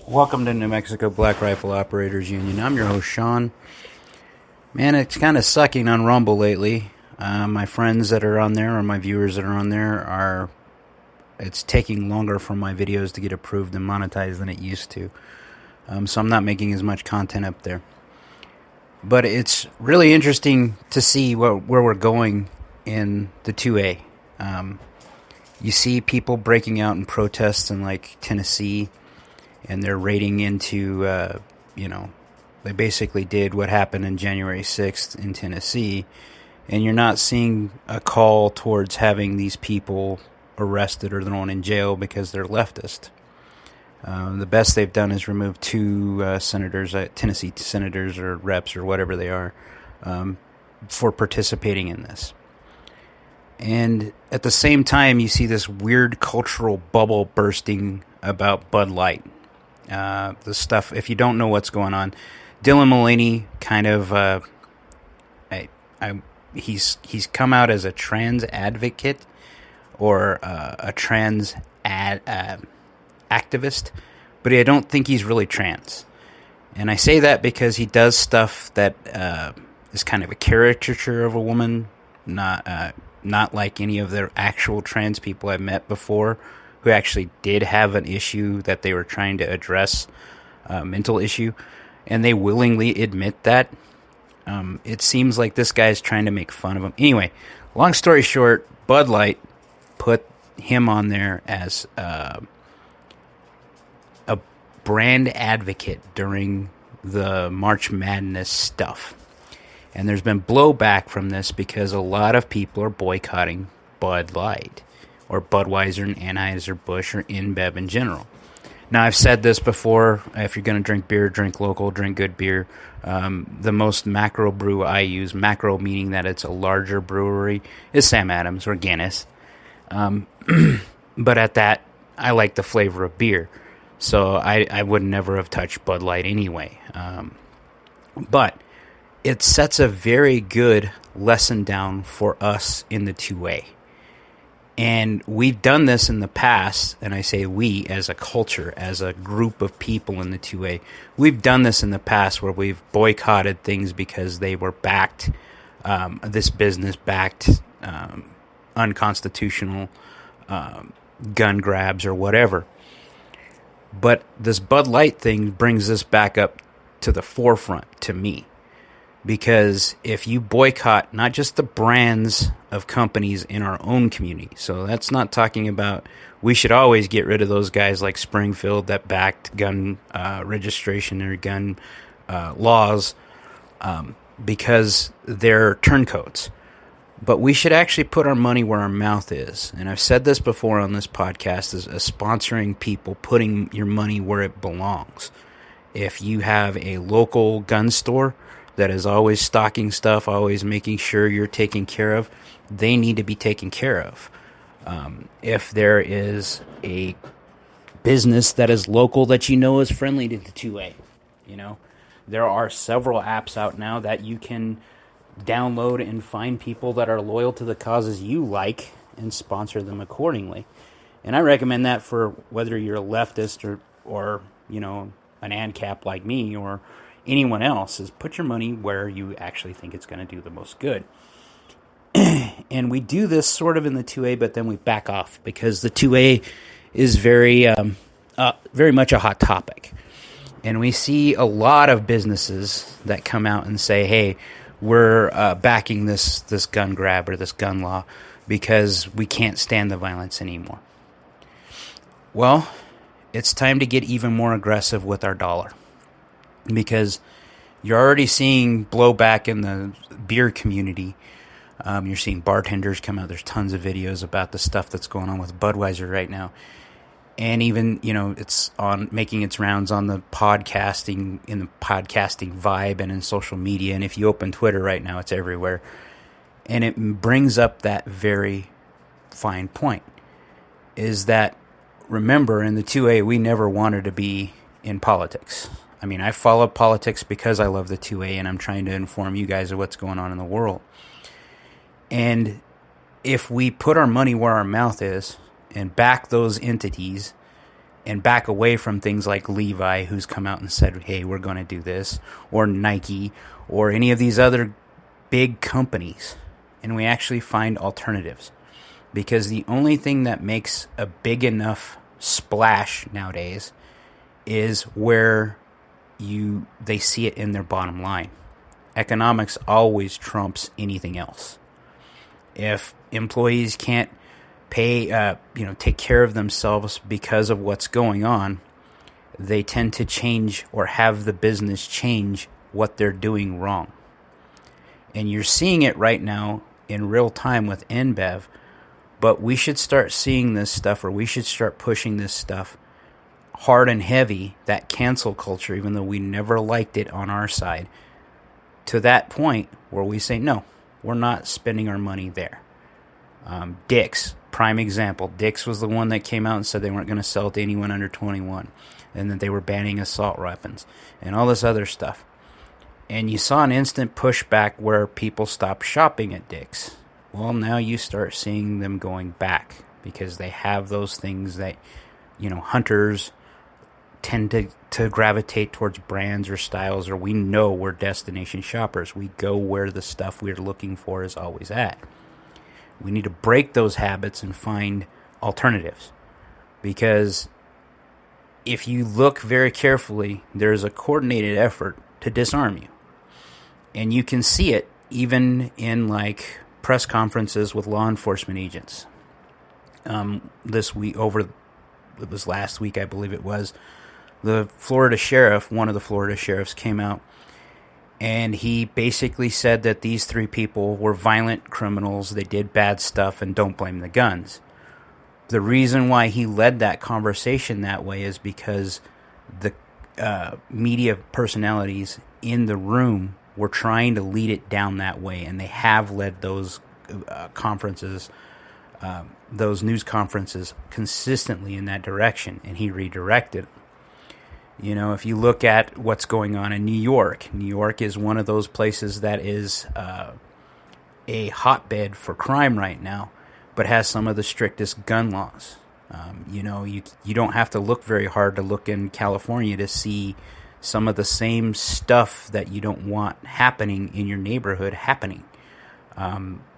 Welcome to New Mexico Black Rifle Operators Union. I'm your host, Sean. Man, it's kind of sucking on Rumble lately. My friends that are on there, or my viewers that are on there, it's taking longer for my videos to get approved and monetized than it used to. So I'm not making as much content up there. But it's really interesting to see where we're going in the 2A. You see people breaking out in protests in like Tennessee, and they're raiding into, they basically did what happened in January 6th in Tennessee, and you're not seeing a call towards having these people arrested or thrown in jail because they're leftist. The best they've done is remove two senators, Tennessee senators or reps or whatever they are, for participating in this. And at the same time, you see this weird cultural bubble bursting about Bud Light. The stuff, if you don't know what's going on, Dylan Mulvaney kind of, he's come out as a trans advocate or a trans activist, but I don't think he's really trans. And I say that because he does stuff that is kind of a caricature of a woman, not like any of the actual trans people I've met before who actually did have an issue that they were trying to address, mental issue, and they willingly admit that. It seems like this guy's trying to make fun of him. Anyway, long story short, Bud Light put him on there as a brand advocate during the March Madness stuff. And there's been blowback from this because a lot of people are boycotting Bud Light or Budweiser and Anheuser-Busch or InBev in general. Now, I've said this before. If you're going to drink beer, drink local, drink good beer. The most macro brew I use, macro meaning that it's a larger brewery, is Sam Adams or Guinness. But at that, I like the flavor of beer. So I would never have touched Bud Light anyway. But it sets a very good lesson down for us in the 2A. And we've done this in the past, and I say we as a culture, as a group of people in the 2A. We've done this in the past where we've boycotted things because they were backed, this business backed unconstitutional gun grabs or whatever. But this Bud Light thing brings this back up to the forefront to me. Because if you boycott not just the brands of companies in our own community, so that's not talking about, we should always get rid of those guys like Springfield that backed gun registration or gun laws because they're turncoats. But we should actually put our money where our mouth is. And I've said this before on this podcast, is sponsoring people, putting your money where it belongs. If you have a local gun store that is always stocking stuff, always making sure you're taken care of, they need to be taken care of. If there is a business that is local that you know is friendly to the 2A, there are several apps out now that you can download and find people that are loyal to the causes you like and sponsor them accordingly. And I recommend that for whether you're a leftist or an ANCAP like me or anyone else, is put your money where you actually think it's going to do the most good. And we do this sort of in the 2A, but then we back off because the 2A is very much a hot topic. And we see a lot of businesses that come out and say, hey, we're backing this gun grab or this gun law because we can't stand the violence anymore. Well, it's time to get even more aggressive with our dollar. Because you're already seeing blowback in the beer community. You're seeing bartenders come out. There's tons of videos about the stuff that's going on with Budweiser right now. And even, it's on making its rounds on the podcasting, in the podcasting vibe and in social media. And if you open Twitter right now, it's everywhere. And it brings up that very fine point. Is that, remember, in the 2A, we never wanted to be in politics. I mean, I follow politics because I love the 2A and I'm trying to inform you guys of what's going on in the world. And if we put our money where our mouth is and back those entities and back away from things like Levi, who's come out and said, hey, we're going to do this, or Nike, or any of these other big companies, and we actually find alternatives. Because the only thing that makes a big enough splash nowadays is where they see it in their bottom line. Economics always trumps anything else. If employees can't pay, take care of themselves because of what's going on, they tend to change or have the business change what they're doing wrong. And you're seeing it right now in real time with InBev, but we should start seeing this stuff, or we should start pushing this stuff hard and heavy, that cancel culture, even though we never liked it on our side, to that point where we say, no, we're not spending our money there. Dick's, prime example. Dick's was the one that came out and said they weren't going to sell to anyone under 21, and that they were banning assault weapons and all this other stuff. And you saw an instant pushback where people stopped shopping at Dick's. Well, now you start seeing them going back because they have those things that, hunters tend to gravitate towards brands or styles, or we know we're destination shoppers. We go where the stuff we're looking for is always at. We need to break those habits and find alternatives, because if you look very carefully, there's a coordinated effort to disarm you. And you can see it even in like press conferences with law enforcement agents. This week, it was last week, I believe it was, the Florida sheriff, one of the Florida sheriffs, came out and he basically said that these three people were violent criminals, they did bad stuff, and don't blame the guns. The reason why he led that conversation that way is because the media personalities in the room were trying to lead it down that way, and they have led those conferences, those news conferences, consistently in that direction, and he redirected them. If you look at what's going on in New York is one of those places that is a hotbed for crime right now, but has some of the strictest gun laws. You don't have to look very hard to look in California to see some of the same stuff that you don't want happening in your neighborhood happening.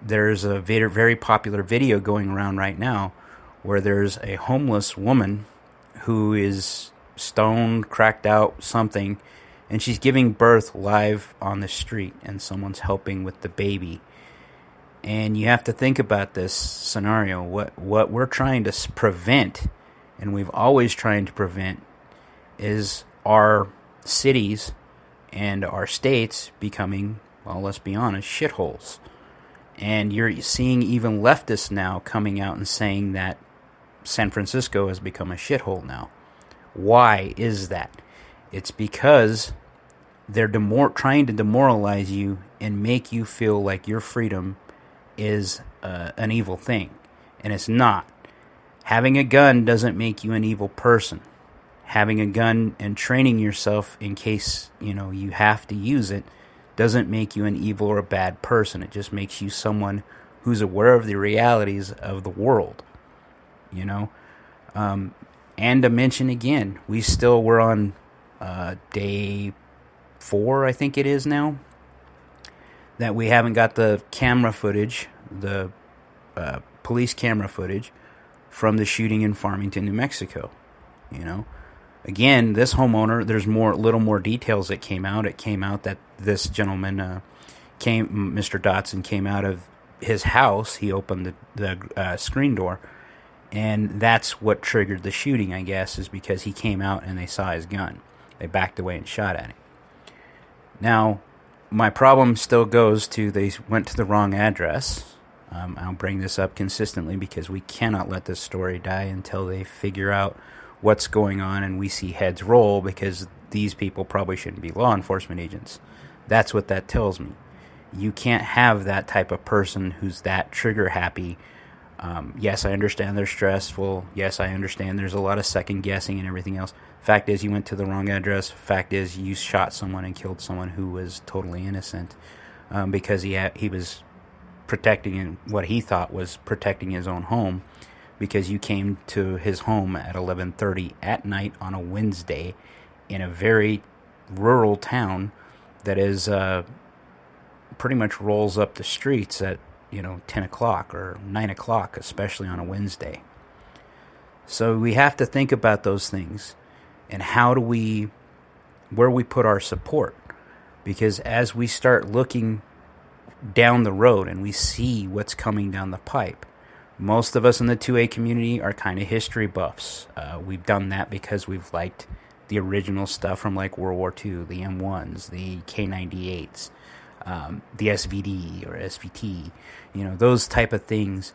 There's a very, very popular video going around right now where there's a homeless woman who is stoned, cracked out, something, and she's giving birth live on the street, and someone's helping with the baby. And you have to think about this scenario. What we're trying to prevent, and we've always trying to prevent, is our cities and our states becoming, well, let's be honest, shitholes. And you're seeing even leftists now coming out and saying that San Francisco has become a shithole now. Why is that? It's because they're trying to demoralize you and make you feel like your freedom is an evil thing. And it's not. Having a gun doesn't make you an evil person. Having a gun and training yourself in case, you have to use it doesn't make you an evil or a bad person. It just makes you someone who's aware of the realities of the world. And to mention again, we're on day 4, I think it is now, that we haven't got the camera footage, the police camera footage from the shooting in Farmington, New Mexico. Again, this homeowner, there's little more details that came out. It came out that this gentleman Mr. Dotson came out of his house. He opened the screen door, and that's what triggered the shooting, I guess, is because he came out and they saw his gun. They backed away and shot at him. Now, my problem still goes to they went to the wrong address. I'll bring this up consistently because we cannot let this story die until they figure out what's going on and we see heads roll, because these people probably shouldn't be law enforcement agents. That's what that tells me. You can't have that type of person who's that trigger happy. Yes, I understand they're stressful. Yes, I understand there's a lot of second guessing and everything else. Fact is, you went to the wrong address. Fact is, you shot someone and killed someone who was totally innocent because he was protecting what he thought was protecting his own home. because you came to his home at 11:30 at night on a Wednesday in a very rural town that is pretty much rolls up the streets at 10 o'clock or 9 o'clock, especially on a Wednesday. So we have to think about those things and where we put our support. Because as we start looking down the road and we see what's coming down the pipe, most of us in the 2A community are kind of history buffs. We've done that because we've liked the original stuff from like World War II, the M1s, the K98s, the SVD or SVT, those type of things.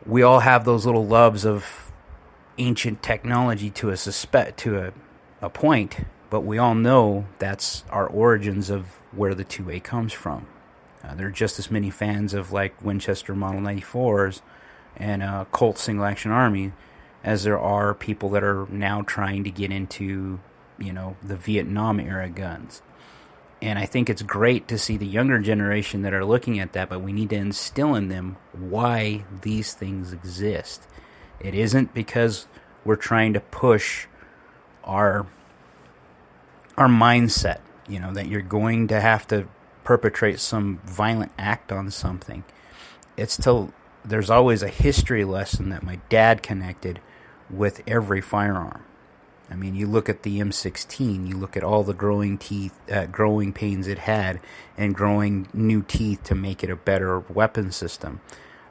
We all have those little loves of ancient technology to a point, but we all know that's our origins of where the 2A comes from. There are just as many fans of like Winchester Model 94s and Colt Single Action Army as there are people that are now trying to get into, the Vietnam era guns. And I think it's great to see the younger generation that are looking at that, but we need to instill in them why these things exist. It isn't because we're trying to push our mindset, that you're going to have to perpetrate some violent act on something. There's always a history lesson that my dad connected with every firearm. I mean, you look at the M16, you look at all the growing pains it had, and growing new teeth to make it a better weapon system.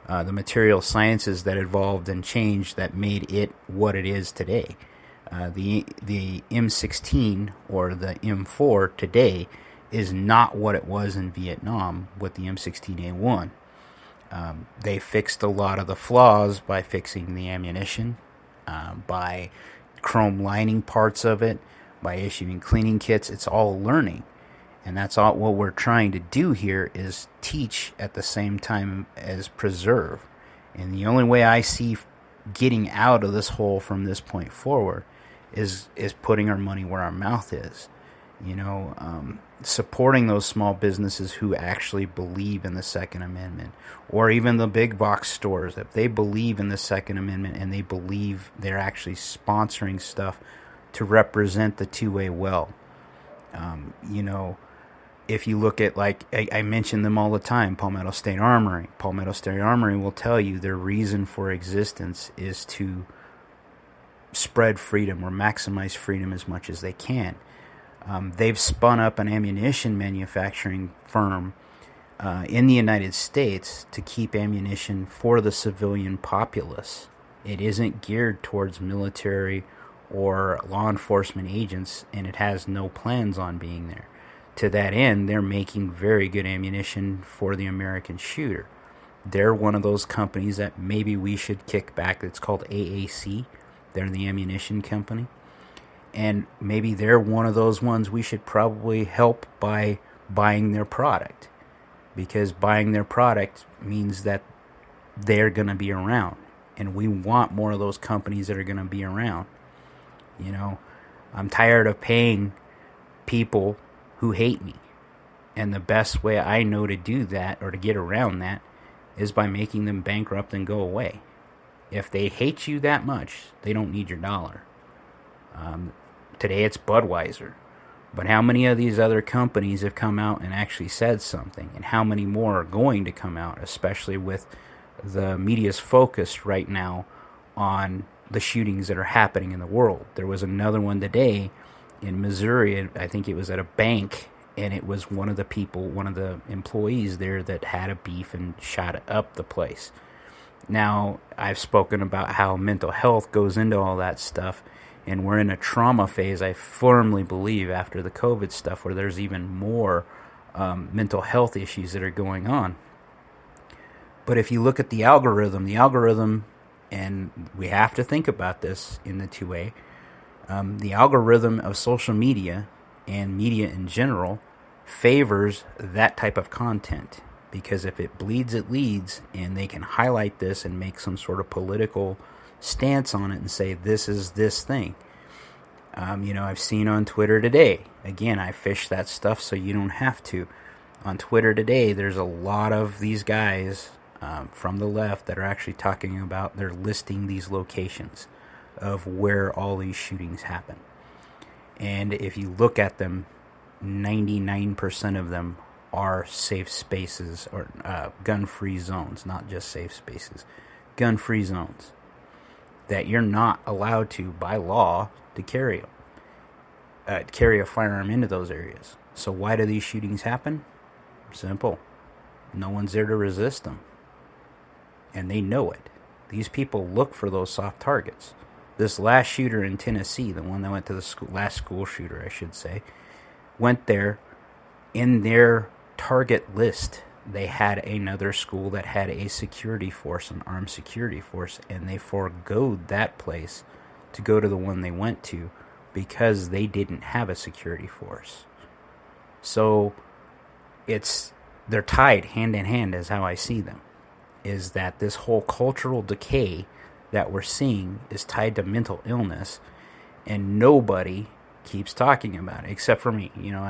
The material sciences that evolved and changed that made it what it is today. The M16 or the M4 today is not what it was in Vietnam with the M16A1. They fixed a lot of the flaws by fixing the ammunition, by chrome lining parts of it, by issuing cleaning kits. It's all learning. And that's all what we're trying to do here is teach at the same time as preserve. And the only way I see getting out of this hole from this point forward is putting our money where our mouth is. Supporting those small businesses who actually believe in the Second Amendment, or even the big box stores. If they believe in the Second Amendment and they believe they're actually sponsoring stuff to represent the 2A well. If you look at, like, I mention them all the time, Palmetto State Armory. Palmetto State Armory will tell you their reason for existence is to spread freedom or maximize freedom as much as they can. They've spun up an ammunition manufacturing firm in the United States to keep ammunition for the civilian populace. It isn't geared towards military or law enforcement agents, and it has no plans on being there. To that end, they're making very good ammunition for the American shooter. They're one of those companies that maybe we should kick back. It's called AAC. They're the ammunition company. And maybe they're one of those ones we should probably help by buying their product. Because buying their product means that they're going to be around. And we want more of those companies that are going to be around. I'm tired of paying people who hate me. And the best way I know to do that, or to get around that, is by making them bankrupt and go away. If they hate you that much, they don't need your dollar. Today it's Budweiser. But how many of these other companies have come out and actually said something? And how many more are going to come out, especially with the media's focus right now on the shootings that are happening in the world? There was another one today in Missouri. I think it was at a bank, and it was one of the employees there that had a beef and shot up the place. Now, I've spoken about how mental health goes into all that stuff, and we're in a trauma phase, I firmly believe, after the COVID stuff, where there's even more mental health issues that are going on. But if you look at the algorithm, and we have to think about this in the 2A, the algorithm of social media and media in general favors that type of content. Because if it bleeds, it leads, and they can highlight this and make some sort of political stance on it and say, this is this thing. I've seen on Twitter today, again, I fish that stuff so you don't have to. On Twitter today, there's a lot of these guys from the left that are actually talking about, they're listing these locations of where all these shootings happen. And if you look at them, 99% of them are safe spaces or gun-free zones, not just safe spaces, gun-free zones that you're not allowed to, by law, to carry a firearm into those areas. So why do these shootings happen? Simple. No one's there to resist them. And they know it. These people look for those soft targets. This last shooter in Tennessee, the one that went to the last school shooter, I should say, went there. In their target list, they had another school that had a security force, an armed security force, and they foregoed that place to go to the one they went to because they didn't have a security force. So they're tied hand in hand, is how I see them, is that this whole cultural decay that we're seeing is tied to mental illness, and nobody keeps talking about it except for me. You know,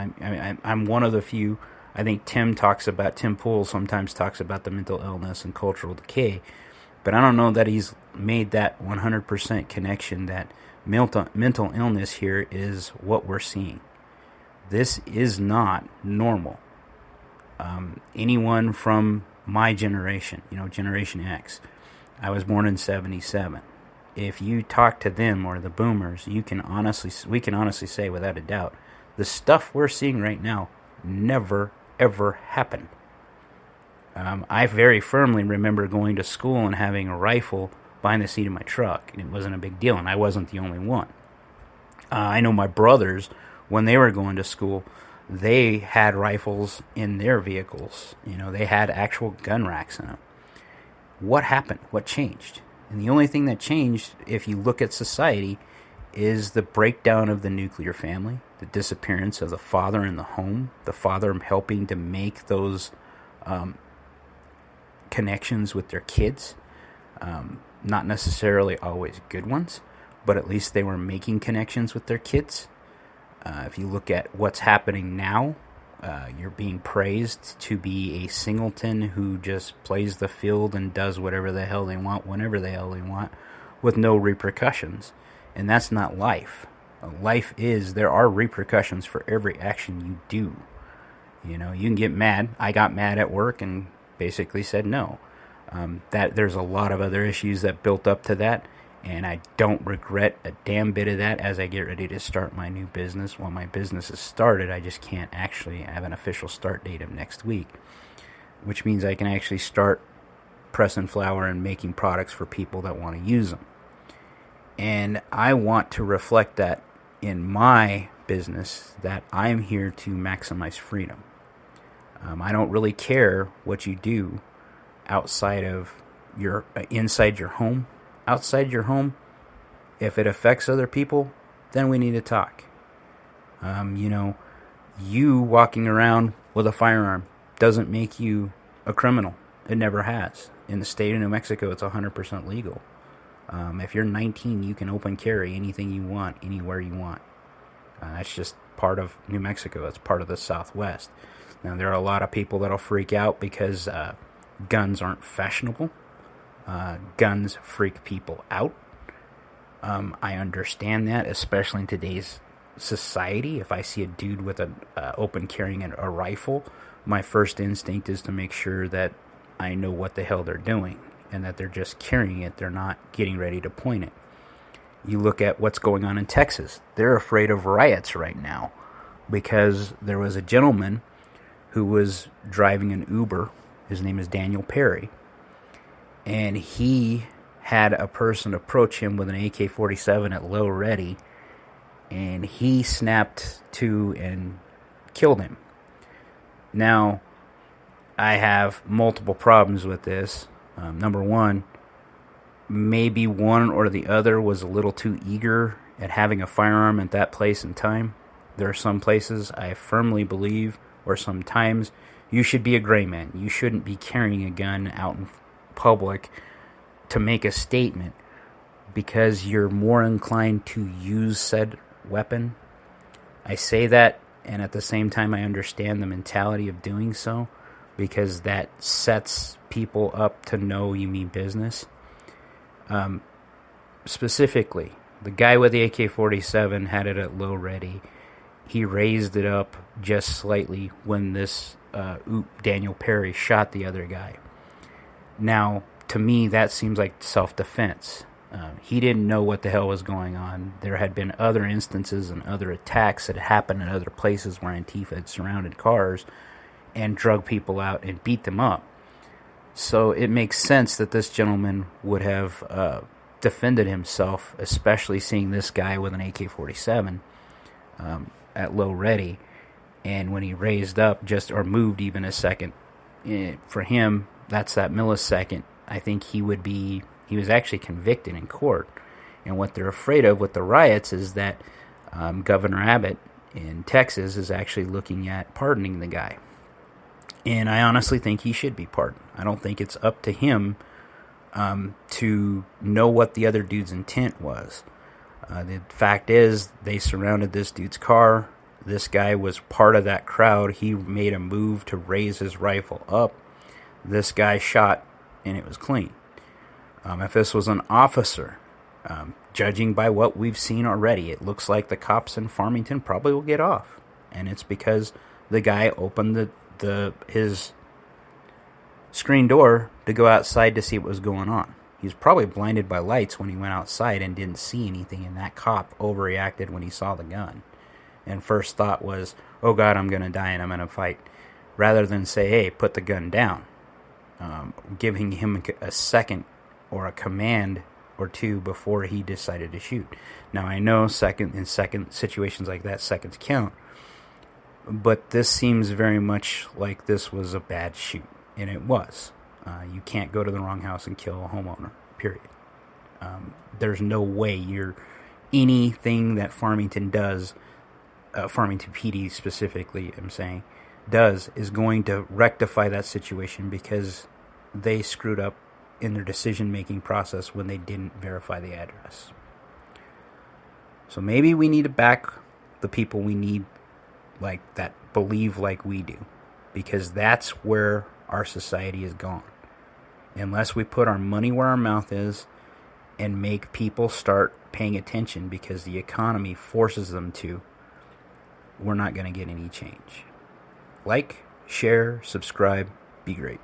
I'm one of the few. I think Tim Pool sometimes talks about the mental illness and cultural decay, but I don't know that he's made that 100% connection that mental illness here is what we're seeing. This is not normal. Anyone from my generation, Generation X, I was born in 1977. If you talk to them or the boomers, we can honestly say without a doubt, the stuff we're seeing right now never, ever happened. I very firmly remember going to school and having a rifle behind the seat of my truck, and it wasn't a big deal, and I wasn't the only one. I know my brothers, when they were going to school, they had rifles in their vehicles. They had actual gun racks in them. What happened? What changed? And the only thing that changed, if you look at society, is the breakdown of the nuclear family, the disappearance of the father in the home, the father helping to make those connections with their kids. Not necessarily always good ones, but at least they were making connections with their kids. If you look at what's happening now, you're being praised to be a singleton who just plays the field and does whatever the hell they want, whenever the hell they want, with no repercussions. And that's not life. Life is, there are repercussions for every action you do. You can get mad. I got mad at work and basically said no. That there's a lot of other issues that built up to that, and I don't regret a damn bit of that as I get ready to start my new business. Well, my business is started, I just can't actually have an official start date of next week, which means I can actually start pressing flour and making products for people that want to use them. And I want to reflect that in my business, that I'm here to maximize freedom. I don't really care what you do outside of inside your home. Outside your home, if it affects other people, then we need to talk. You walking around with a firearm doesn't make you a criminal. It never has. In the state of New Mexico, it's 100% legal. If you're 19, you can open carry anything you want, anywhere you want. That's just part of New Mexico. It's part of the Southwest. Now, there are a lot of people that'll freak out because guns aren't fashionable. Guns freak people out. I understand that, especially in today's society. If I see a dude with an open carrying a rifle, my first instinct is to make sure that I know what the hell they're doing and that they're just carrying it. They're not getting ready to point it. You look at what's going on in Texas. They're afraid of riots right now because there was a gentleman who was driving an Uber. His name is Daniel Perry. And he had a person approach him with an AK-47 at low ready, and he snapped to and killed him. Now, I have multiple problems with this. Number one, maybe one or the other was a little too eager at having a firearm at that place and time. There are some places I firmly believe, or sometimes, you should be a gray man. You shouldn't be carrying a gun out in public to make a statement because you're more inclined to use said weapon. I say that, and at the same time I understand the mentality of doing so, because that sets people up to know you mean business. Specifically, the guy with the AK-47 had it at low ready. He raised it up just slightly when this Daniel Perry shot the other guy. Now, to me, that seems like self-defense. He didn't know what the hell was going on. There had been other instances and other attacks that happened in other places where Antifa had surrounded cars and drug people out and beat them up. So it makes sense that this gentleman would have defended himself, especially seeing this guy with an AK-47 at low ready. And when he raised up or moved even a second, for him, that's that millisecond. I think he was actually convicted in court. And what they're afraid of with the riots is that Governor Abbott in Texas is actually looking at pardoning the guy. And I honestly think he should be pardoned. I don't think it's up to him to know what the other dude's intent was. The fact is, they surrounded this dude's car. This guy was part of that crowd. He made a move to raise his rifle up. This guy shot, and it was clean. If this was an officer, judging by what we've seen already, it looks like the cops in Farmington probably will get off. And it's because the guy opened his screen door to go outside to see what was going on. He was probably blinded by lights when he went outside and didn't see anything, and that cop overreacted when he saw the gun. And first thought was, oh God, I'm going to die and I'm going to fight. Rather than say, hey, put the gun down. Giving him a second or a command or two before he decided to shoot. Now, I know in second situations like that, seconds count. But this seems very much like this was a bad shoot. And it was. You can't go to the wrong house and kill a homeowner, period. There's no way anything that Farmington does, Farmington PD specifically, I'm saying, is going to rectify that situation because they screwed up in their decision-making process when they didn't verify the address. So maybe we need to back the people we need like that, believe like we do, because that's where our society is gone. Unless we put our money where our mouth is and make people start paying attention because the economy forces them to, we're not going to get any change. Like, share, subscribe, be great.